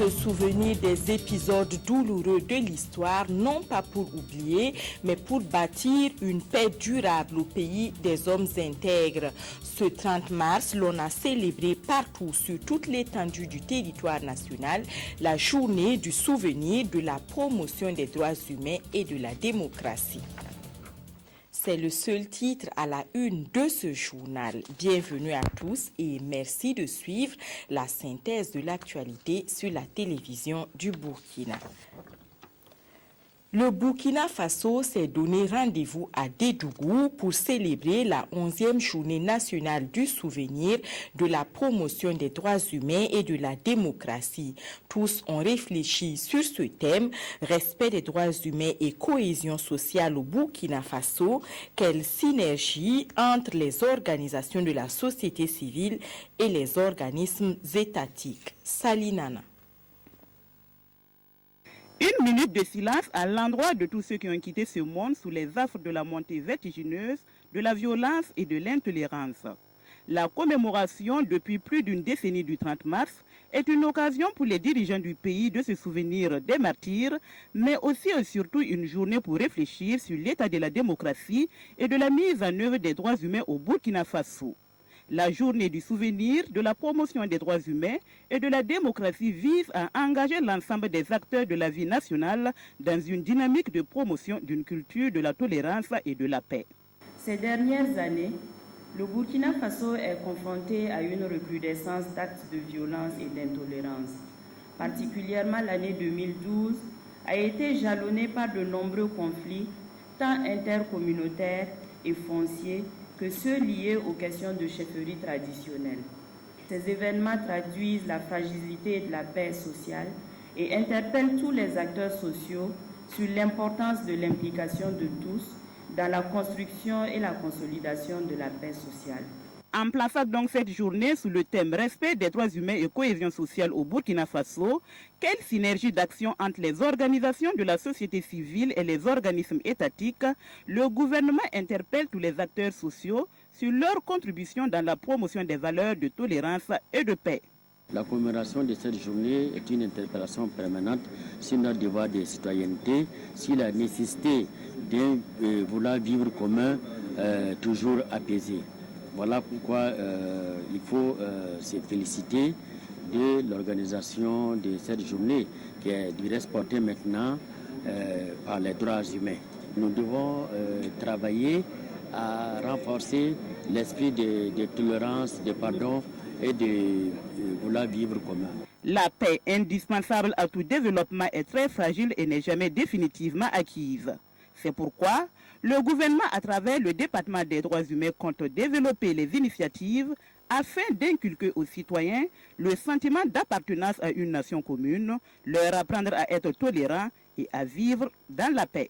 Se souvenir des épisodes douloureux de l'histoire, non pas pour oublier, mais pour bâtir une paix durable au pays des hommes intègres. Ce 30 mars, l'on a célébré partout sur toute l'étendue du territoire national la journée du souvenir de la promotion des droits humains et de la démocratie. C'est le seul titre à la une de ce journal. Bienvenue à tous et merci de suivre la synthèse de l'actualité sur la télévision du Burkina. Le Burkina Faso s'est donné rendez-vous à Dédougou pour célébrer la 11e journée nationale du souvenir de la promotion des droits humains et de la démocratie. Tous ont réfléchi sur ce thème, respect des droits humains et cohésion sociale au Burkina Faso. Quelle synergie entre les organisations de la société civile et les organismes étatiques. Salinana. Une minute de silence à l'endroit de tous ceux qui ont quitté ce monde sous les affres de la montée vertigineuse, de la violence et de l'intolérance. La commémoration depuis plus d'une décennie du 30 mars est une occasion pour les dirigeants du pays de se souvenir des martyrs, mais aussi et surtout une journée pour réfléchir sur l'état de la démocratie et de la mise en œuvre des droits humains au Burkina Faso. La journée du souvenir de la promotion des droits humains et de la démocratie vise à engager l'ensemble des acteurs de la vie nationale dans une dynamique de promotion d'une culture de la tolérance et de la paix. Ces dernières années, le Burkina Faso est confronté à une recrudescence d'actes de violence et d'intolérance. Particulièrement l'année 2012 a été jalonnée par de nombreux conflits, tant intercommunautaires et fonciers, que ceux liés aux questions de chefferie traditionnelle. Ces événements traduisent la fragilité de la paix sociale et interpellent tous les acteurs sociaux sur l'importance de l'implication de tous dans la construction et la consolidation de la paix sociale. En plaçant donc cette journée sous le thème « Respect des droits humains et cohésion sociale au Burkina Faso », quelle synergie d'action entre les organisations de la société civile et les organismes étatiques, le gouvernement interpelle tous les acteurs sociaux sur leur contribution dans la promotion des valeurs de tolérance et de paix. La commémoration de cette journée est une interpellation permanente sur notre devoir de citoyenneté, sur la nécessité de vouloir vivre commun toujours apaisé. Voilà pourquoi il faut se féliciter de l'organisation de cette journée qui est du reste portée maintenant par les droits humains. Nous devons travailler à renforcer l'esprit de tolérance, de pardon et de vouloir vivre commun. La paix, indispensable à tout développement, est très fragile et n'est jamais définitivement acquise. C'est pourquoi le gouvernement, à travers le département des droits humains, compte développer les initiatives afin d'inculquer aux citoyens le sentiment d'appartenance à une nation commune, leur apprendre à être tolérants et à vivre dans la paix.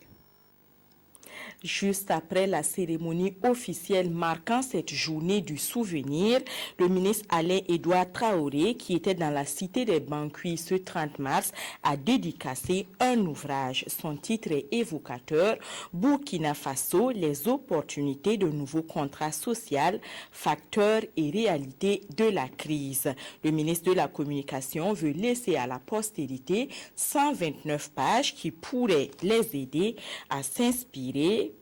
Juste après la cérémonie officielle marquant cette journée du souvenir, le ministre Alain-Édouard Traoré, qui était dans la cité des Banquis ce 30 mars, a dédicacé un ouvrage. Son titre est évocateur « Burkina Faso, les opportunités de nouveaux contrats sociaux, facteurs et réalités de la crise ». Le ministre de la Communication veut laisser à la postérité 129 pages qui pourraient les aider à s'inspirer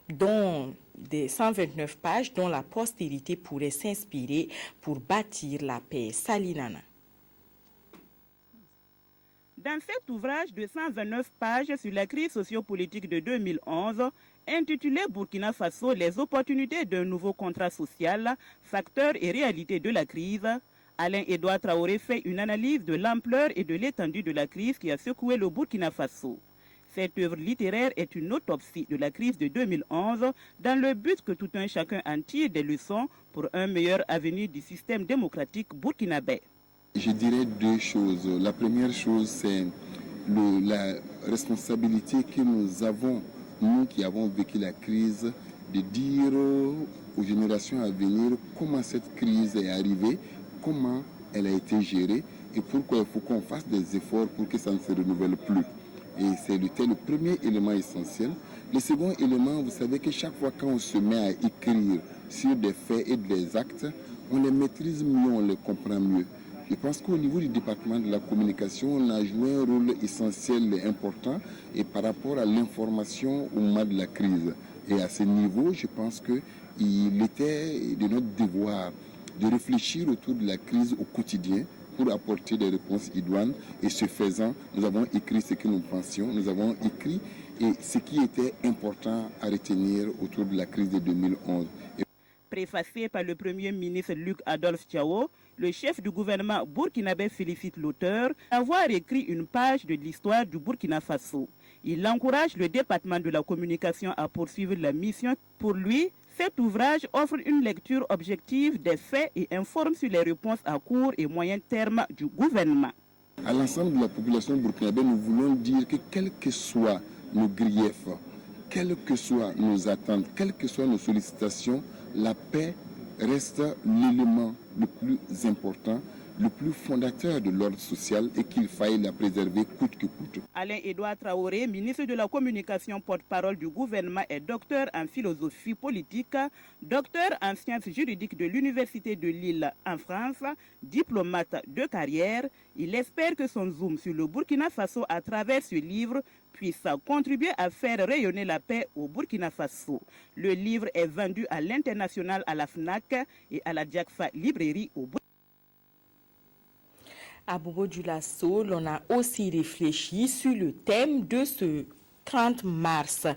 dont des 129 pages dont la postérité pourrait s'inspirer pour bâtir la paix. Salinana. Dans cet ouvrage de 129 pages sur la crise sociopolitique de 2011, intitulé Burkina Faso, les opportunités d'un nouveau contrat social, facteurs et réalités de la crise, Alain-Édouard Traoré fait une analyse de l'ampleur et de l'étendue de la crise qui a secoué le Burkina Faso. Cette œuvre littéraire est une autopsie de la crise de 2011 dans le but que tout un chacun en tire des leçons pour un meilleur avenir du système démocratique burkinabé. Je dirais deux choses. La première chose, c'est la responsabilité que nous avons, nous qui avons vécu la crise, de dire aux générations à venir comment cette crise est arrivée, comment elle a été gérée et pourquoi il faut qu'on fasse des efforts pour que ça ne se renouvelle plus. Et c'était le premier élément essentiel. Le second élément, vous savez que chaque fois qu'on se met à écrire sur des faits et des actes, on les maîtrise mieux, on les comprend mieux. Je pense qu'au niveau du département de la communication, on a joué un rôle essentiel et important et par rapport à l'information au moment de la crise. Et à ce niveau, je pense qu'il était de notre devoir de réfléchir autour de la crise au quotidien pour apporter des réponses idoines. Et ce faisant, nous avons écrit ce que nous pensions, nous avons écrit et ce qui était important à retenir autour de la crise de 2011. Préfacé par le Premier ministre Luc Adolphe Thiaw, le chef du gouvernement burkinabé félicite l'auteur d'avoir écrit une page de l'histoire du Burkina Faso. Il encourage le département de la communication à poursuivre la mission. Pour lui, cet ouvrage offre une lecture objective des faits et informe sur les réponses à court et moyen terme du gouvernement. À l'ensemble de la population burkinabé, nous voulons dire que quels que soient nos griefs, quelles que soient nos attentes, quelles que soient nos sollicitations, la paix reste l'élément le plus important, le plus fondateur de l'ordre social et qu'il faille la préserver coûte que coûte. Alain-Édouard Traoré, ministre de la Communication, porte-parole du gouvernement, est docteur en philosophie politique, docteur en sciences juridiques de l'Université de Lille en France, diplomate de carrière. Il espère que son zoom sur le Burkina Faso à travers ce livre puisse contribuer à faire rayonner la paix au Burkina Faso. Le livre est vendu à l'international à la FNAC et à la Diakfa Librairie au Burkina. À Bobo Dioulasso, l'on a aussi réfléchi sur le thème de ce 30 mars.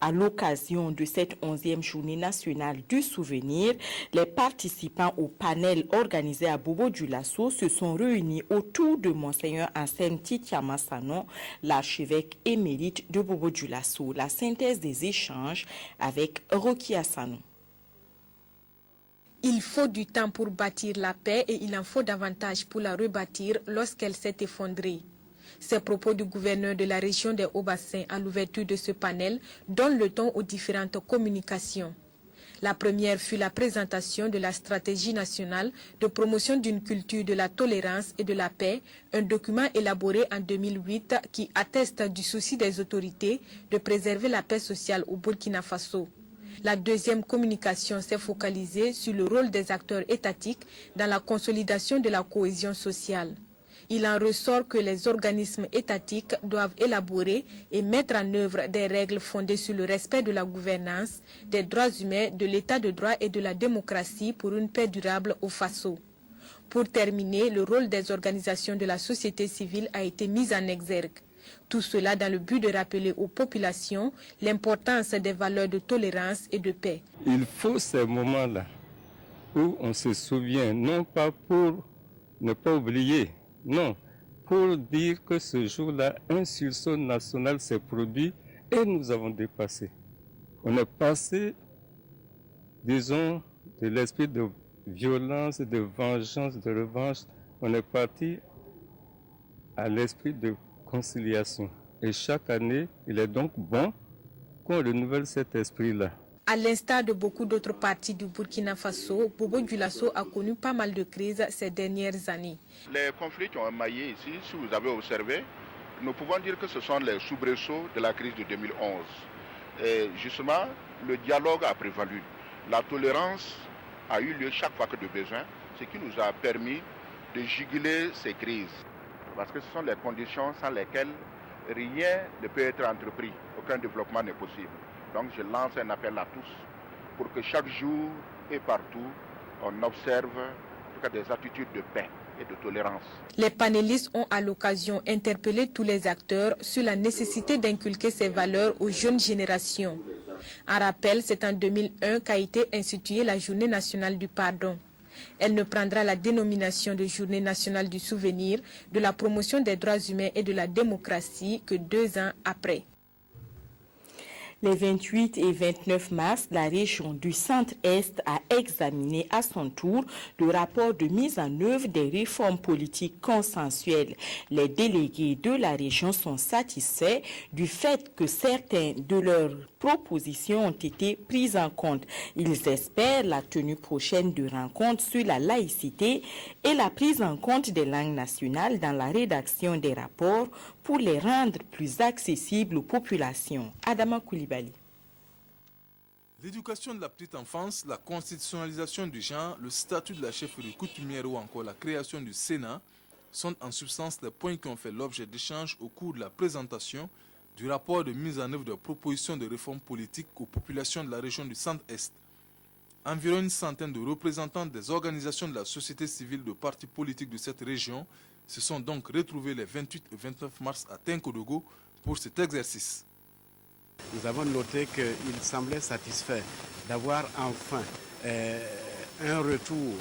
À l'occasion de cette 11e journée nationale du souvenir, les participants au panel organisé à Bobo Dioulasso se sont réunis autour de Monseigneur Anselme Titiama Sanon, l'archevêque émérite de Bobo Dioulasso. La synthèse des échanges avec Rokia Sanon. Il faut du temps pour bâtir la paix et il en faut davantage pour la rebâtir lorsqu'elle s'est effondrée. Ces propos du gouverneur de la région des Hauts-Bassins à l'ouverture de ce panel donnent le ton aux différentes communications. La première fut la présentation de la stratégie nationale de promotion d'une culture de la tolérance et de la paix, un document élaboré en 2008 qui atteste du souci des autorités de préserver la paix sociale au Burkina Faso. La deuxième communication s'est focalisée sur le rôle des acteurs étatiques dans la consolidation de la cohésion sociale. Il en ressort que les organismes étatiques doivent élaborer et mettre en œuvre des règles fondées sur le respect de la gouvernance, des droits humains, de l'état de droit et de la démocratie pour une paix durable au Faso. Pour terminer, le rôle des organisations de la société civile a été mis en exergue. Tout cela dans le but de rappeler aux populations l'importance des valeurs de tolérance et de paix. Il faut ces moments-là où on se souvient, non pas pour ne pas oublier, non, pour dire que ce jour-là, un sursaut national s'est produit et nous avons dépassé. On est passé, disons, de l'esprit de violence, de vengeance, de revanche, on est parti à l'esprit de conciliation. Et chaque année, il est donc bon qu'on renouvelle cet esprit-là. À l'instar de beaucoup d'autres parties du Burkina Faso, Bobo Dioulasso a connu pas mal de crises ces dernières années. Les conflits qui ont émaillé ici, si vous avez observé, nous pouvons dire que ce sont les soubresauts de la crise de 2011. Et justement, le dialogue a prévalu. La tolérance a eu lieu chaque fois que de besoin, ce qui nous a permis de juguler ces crises. Parce que ce sont les conditions sans lesquelles rien ne peut être entrepris, aucun développement n'est possible. Donc je lance un appel à tous pour que chaque jour et partout, on observe en tout cas des attitudes de paix et de tolérance. Les panélistes ont à l'occasion interpellé tous les acteurs sur la nécessité d'inculquer ces valeurs aux jeunes générations. En rappel, c'est en 2001 qu'a été instituée la Journée nationale du pardon. Elle ne prendra la dénomination de Journée nationale du souvenir, de la promotion des droits humains et de la démocratie que 2 ans après. Les 28 et 29 mars, la région du Centre-Est a examiné à son tour le rapport de mise en œuvre des réformes politiques consensuelles. Les délégués de la région sont satisfaits du fait que certaines de leurs propositions ont été prises en compte. Ils espèrent la tenue prochaine de rencontres sur la laïcité et la prise en compte des langues nationales dans la rédaction des rapports pour les rendre plus accessibles aux populations. Adama Koulibaly. L'éducation de la petite enfance, la constitutionnalisation du genre, le statut de la chefferie coutumière ou encore la création du Sénat sont en substance les points qui ont fait l'objet d'échanges au cours de la présentation du rapport de mise en œuvre de propositions de réformes politiques aux populations de la région du Centre-Est. Environ une centaine de représentants des organisations de la société civile de partis politiques de cette région se sont donc retrouvés les 28 et 29 mars à Tinkodogo pour cet exercice. Nous avons noté qu'ils semblaient satisfaits d'avoir enfin un retour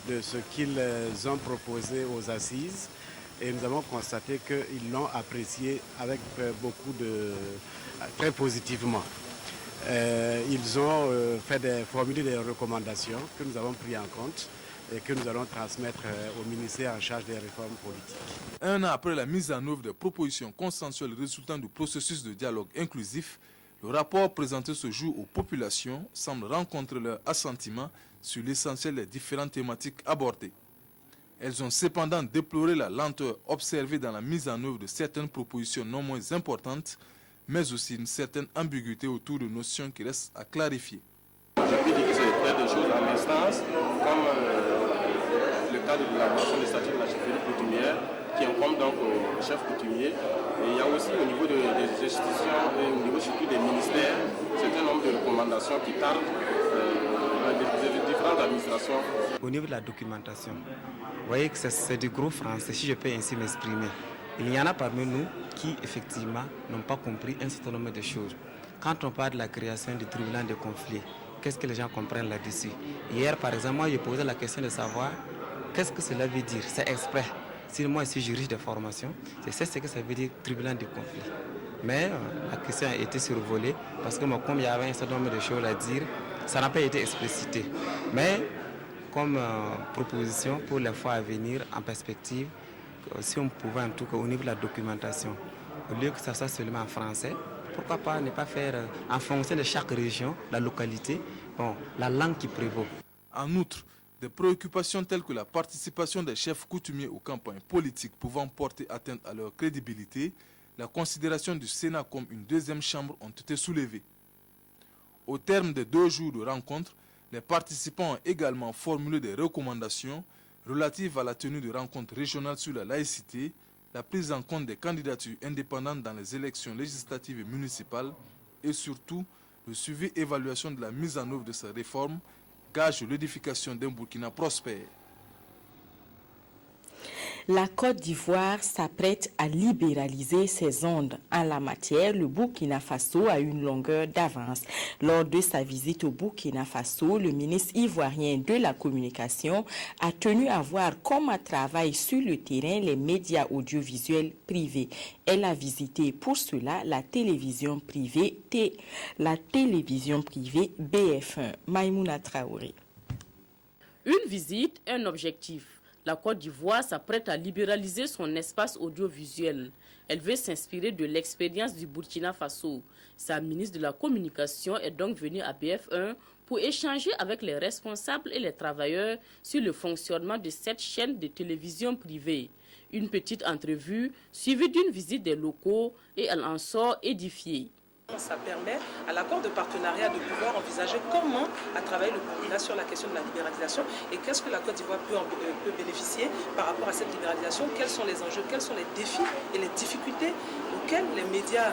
de ce qu'ils ont proposé aux assises et nous avons constaté qu'ils l'ont apprécié avec très positivement. Ils ont formulé des recommandations que nous avons prises en compte et que nous allons transmettre au ministère en charge des réformes politiques. Un an après la mise en œuvre des propositions consensuelles résultant du processus de dialogue inclusif, le rapport présenté ce jour aux populations semble rencontrer leur assentiment sur l'essentiel des différentes thématiques abordées. Elles ont cependant déploré la lenteur observée dans la mise en œuvre de certaines propositions non moins importantes, mais aussi une certaine ambiguïté autour de notions qui restent à clarifier. Je peux dire que c'est des choses en instance, comme le cadre de l'élaboration des statuts de la chefferie coutumière, qui incombe donc au chef coutumier. Et il y a aussi au niveau des institutions et au niveau surtout des ministères, un certain nombre de recommandations qui tardent des différentes administrations. Au niveau de la documentation, vous voyez que c'est du gros français, si je peux ainsi m'exprimer. Il y en a parmi nous qui, effectivement, n'ont pas compris un certain nombre de choses. Quand on parle de la création du tribunal de conflit, qu'est-ce que les gens comprennent là-dessus? Hier, par exemple, moi, j'ai posé la question de savoir qu'est-ce que cela veut dire. C'est exprès. Si moi, je suis juriste de formation, je sais ce que ça veut dire tribunal de conflit. Mais la question a été survolée parce que moi, comme il y avait un certain nombre de choses à dire, ça n'a pas été explicité. Mais comme proposition pour les fois à venir, en perspective, si on pouvait en tout cas au niveau de la documentation, au lieu que ça soit seulement en français, pourquoi pas ne pas faire en fonction de chaque région, la localité, la langue qui prévaut. En outre, des préoccupations telles que la participation des chefs coutumiers aux campagnes politiques pouvant porter atteinte à leur crédibilité, la considération du Sénat comme une deuxième chambre ont été soulevées. Au terme des 2 jours de rencontre, les participants ont également formulé des recommandations relatives à la tenue de rencontres régionales sur la laïcité, la prise en compte des candidatures indépendantes dans les élections législatives et municipales et surtout le suivi et évaluation de la mise en œuvre de ces réformes, gage de l'édification d'un Burkina prospère. La Côte d'Ivoire s'apprête à libéraliser ses ondes. En la matière, le Burkina Faso a une longueur d'avance. Lors de sa visite au Burkina Faso, le ministre ivoirien de la communication a tenu à voir comment travaillent sur le terrain les médias audiovisuels privés. Elle a visité pour cela la télévision privée BF1. Maïmouna Traoré. Une visite, un objectif. La Côte d'Ivoire s'apprête à libéraliser son espace audiovisuel. Elle veut s'inspirer de l'expérience du Burkina Faso. Sa ministre de la Communication est donc venue à BF1 pour échanger avec les responsables et les travailleurs sur le fonctionnement de cette chaîne de télévision privée. Une petite entrevue suivie d'une visite des locaux et elle en sort édifiée. Ça permet à l'accord de partenariat de pouvoir envisager comment à travailler le Burkina sur la question de la libéralisation et qu'est-ce que la Côte d'Ivoire peut bénéficier par rapport à cette libéralisation, quels sont les enjeux, quels sont les défis et les difficultés auxquels les médias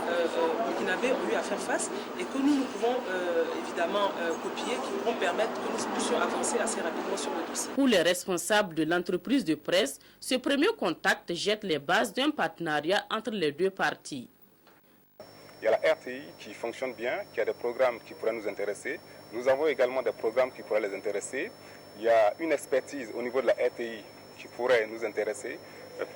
burkinabés ont eu à faire face et que nous pouvons évidemment copier, qui pourront permettre que nous puissions avancer assez rapidement sur le dossier. Pour les responsables de l'entreprise de presse, ce premier contact jette les bases d'un partenariat entre les deux parties. Il y a la RTI qui fonctionne bien, qui a des programmes qui pourraient nous intéresser. Nous avons également des programmes qui pourraient les intéresser. Il y a une expertise au niveau de la RTI qui pourrait nous intéresser.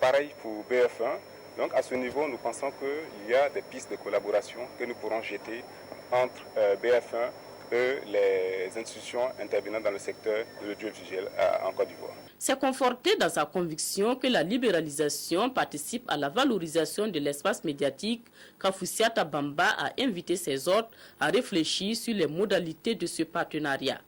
Pareil pour BF1. Donc à ce niveau, nous pensons qu'il y a des pistes de collaboration que nous pourrons jeter entre BF1 et les institutions intervenant dans le secteur de l'audiovisuel en Côte d'Ivoire. C'est conforté dans sa conviction que la libéralisation participe à la valorisation de l'espace médiatique qu'Afoussiata Bamba a invité ses hôtes à réfléchir sur les modalités de ce partenariat.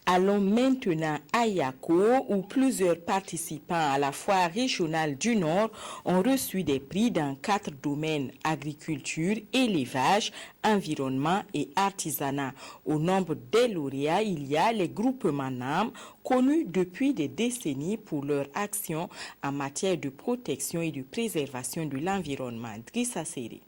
Allons maintenant à Yako, où plusieurs participants à la foire régionale du Nord ont reçu des prix dans 4 domaines: agriculture, élevage, environnement et artisanat. Au nombre des lauréats, il y a les groupements NAM, connus depuis des décennies pour leur action en matière de protection et de préservation de l'environnement. Drissa Seri.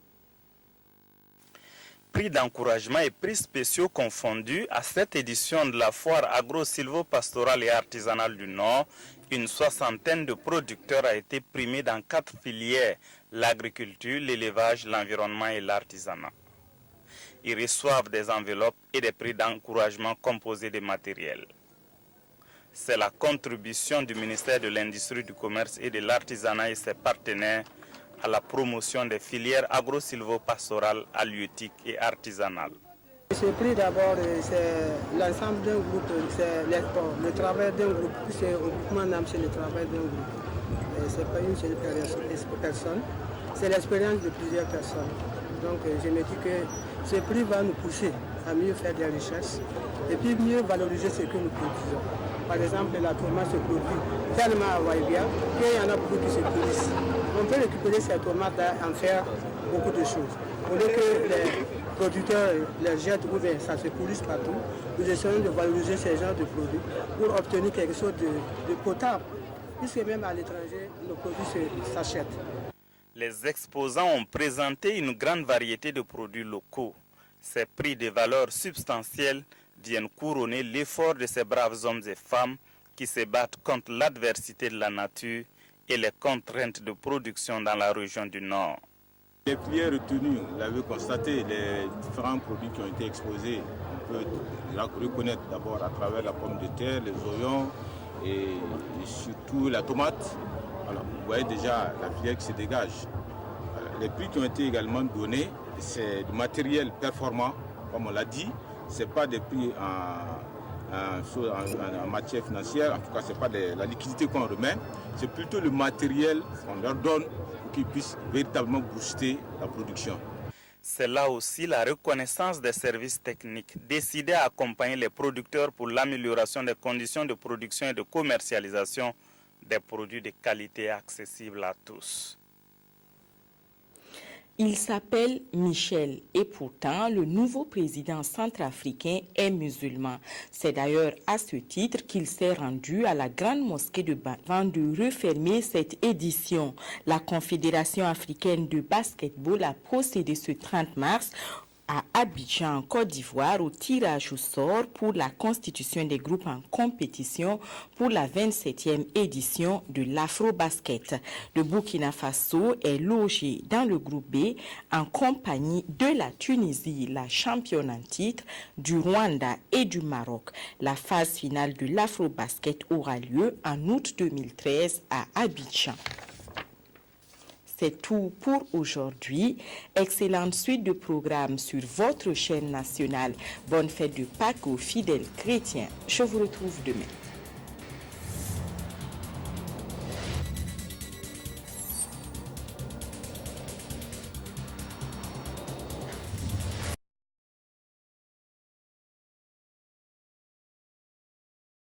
Prix d'encouragement et prix spéciaux confondus à cette édition de la foire agro-silvo-pastorale et artisanale du Nord, une 60aine de producteurs a été primé dans 4 filières: l'agriculture, l'élevage, l'environnement et l'artisanat. Ils reçoivent des enveloppes et des prix d'encouragement composés de matériel. C'est la contribution du ministère de l'Industrie, du Commerce et de l'Artisanat et ses partenaires à la promotion des filières agro-silvo-pastorales, halieutiques et artisanales. Ce prix d'abord, c'est l'ensemble d'un groupe, c'est le travail d'un groupe. C'est au groupement NAM, c'est le travail d'un groupe. Ce n'est pas une seule personne, c'est l'expérience de plusieurs personnes. Donc je me dis que ce prix va nous pousser à mieux faire des recherches et puis mieux valoriser ce que nous produisons. Par exemple, la tomate se produit tellement à Waïbia qu'il y en a beaucoup qui se produisent. On peut récupérer cette tomate et en faire beaucoup de choses. Au lieu que les producteurs les jettent ou bien ça se produise partout, nous essayons de valoriser ces genres de produits pour obtenir quelque chose de potable, puisque même à l'étranger, nos produits s'achètent. Les exposants ont présenté une grande variété de produits locaux. Ces prix de valeur substantielle viennent couronner l'effort de ces braves hommes et femmes qui se battent contre l'adversité de la nature et les contraintes de production dans la région du Nord. Les filières retenues, vous l'avez constaté, les différents produits qui ont été exposés, on peut reconnaître d'abord à travers la pomme de terre, les oignons et surtout la tomate. Alors, vous voyez déjà la filière qui se dégage. Les prix qui ont été également donnés, c'est du matériel performant, comme on l'a dit. Ce n'est pas des prix en matière financière, en tout cas ce n'est pas la liquidité qu'on remet, c'est plutôt le matériel qu'on leur donne pour qu'ils puissent véritablement booster la production. C'est là aussi la reconnaissance des services techniques décidés à accompagner les producteurs pour l'amélioration des conditions de production et de commercialisation des produits de qualité accessibles à tous. Il s'appelle Michel et pourtant le nouveau président centrafricain est musulman. C'est d'ailleurs à ce titre qu'il s'est rendu à la grande mosquée de avant de refermer cette édition. La Confédération africaine de basketball a procédé ce 30 mars à Abidjan, en Côte d'Ivoire, au tirage au sort pour la constitution des groupes en compétition pour la 27e édition de l'Afro-Basket. Le Burkina Faso est logé dans le groupe B en compagnie de la Tunisie, la championne en titre, du Rwanda et du Maroc. La phase finale de l'Afro-Basket aura lieu en août 2013 à Abidjan. C'est tout pour aujourd'hui. Excellente suite de programmes sur votre chaîne nationale. Bonne fête de Pâques aux fidèles chrétiens. Je vous retrouve demain.